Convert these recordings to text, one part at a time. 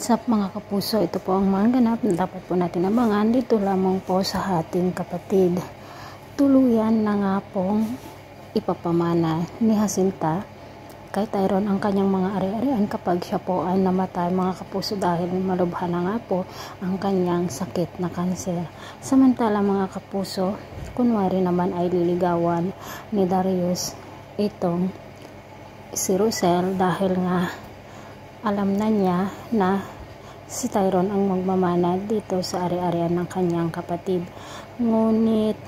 What's up mga kapuso, ito po ang mga ganap na dapat po natin abangan dito lamang po sa ating kapatid. Tuluyan na nga pong ipapamana ni Jacinta kay Tyrone ang kanyang mga ari-arian kapag siya po ay namatay mga kapuso, dahil malubhan na nga po ang kanyang sakit na kanser. Samantala mga kapuso, kunwari naman ay liligawan ni Darius itong si Russell, dahil nga alam na niya na si Tyrone ang magmamana dito sa ari-arian ng kanyang kapatid. Ngunit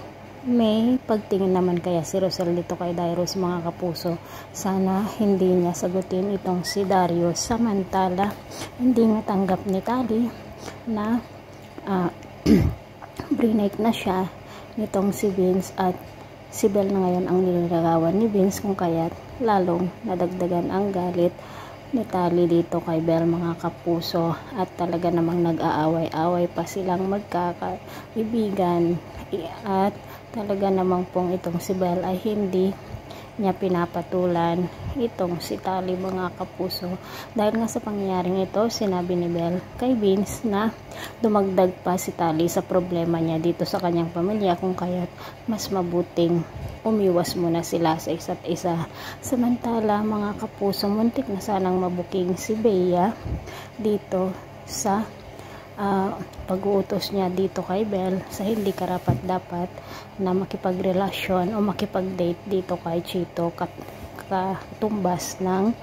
may pagtingin naman kaya si Russell dito kay Darius mga kapuso. Sana hindi niya sagutin itong si Darius. Samantala hindi nga tanggap ni Tali na brinake na siya nitong si Vince, at si Belle na ngayon ang nililigawan ni Vince, kung kaya't lalong nadagdagan ang galit ni Tali dito kay Belle mga kapuso, at talaga namang nag-aaway-away pa silang magkakaibigan, at talaga namang pong itong si Belle ay hindi niya pinapatulan itong si Tali mga kapuso. Dahil nga sa pangyayaring ito, sinabi ni Belle kay Vince na dumagdag pa si Tali sa problema niya dito sa kanyang pamilya, kung kaya't mas mabuting umiwas muna sila sa isa't isa. Samantala mga kapuso, muntik na sanang mabuking si Bea dito sa pag-uutos niya dito kay Belle sa hindi karapat-dapat na makipagrelasyon o makipag-date dito kay Chito, katumbas ng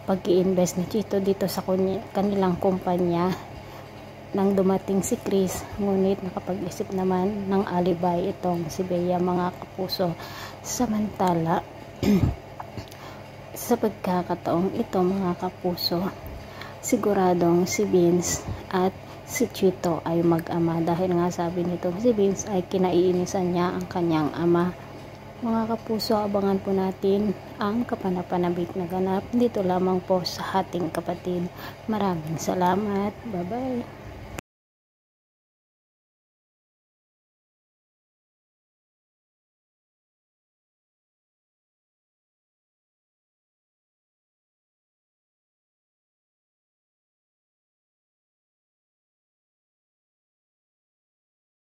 pag-i-invest ni Chito dito sa kanilang kumpanya nang dumating si Chris. Ngunit nakapag-isip naman ng alibay itong si Bea mga kapuso. Samantala sa pagkakataong ito mga kapuso, siguradong si Vince at si Chito ay mag-ama, dahil nga sabi nito si Vince ay kinaiinisan niya ang kanyang ama. Mga kapuso, abangan po natin ang kapanapanabik na ganap dito lamang po sa ating kapatid. Maraming salamat. Bye bye.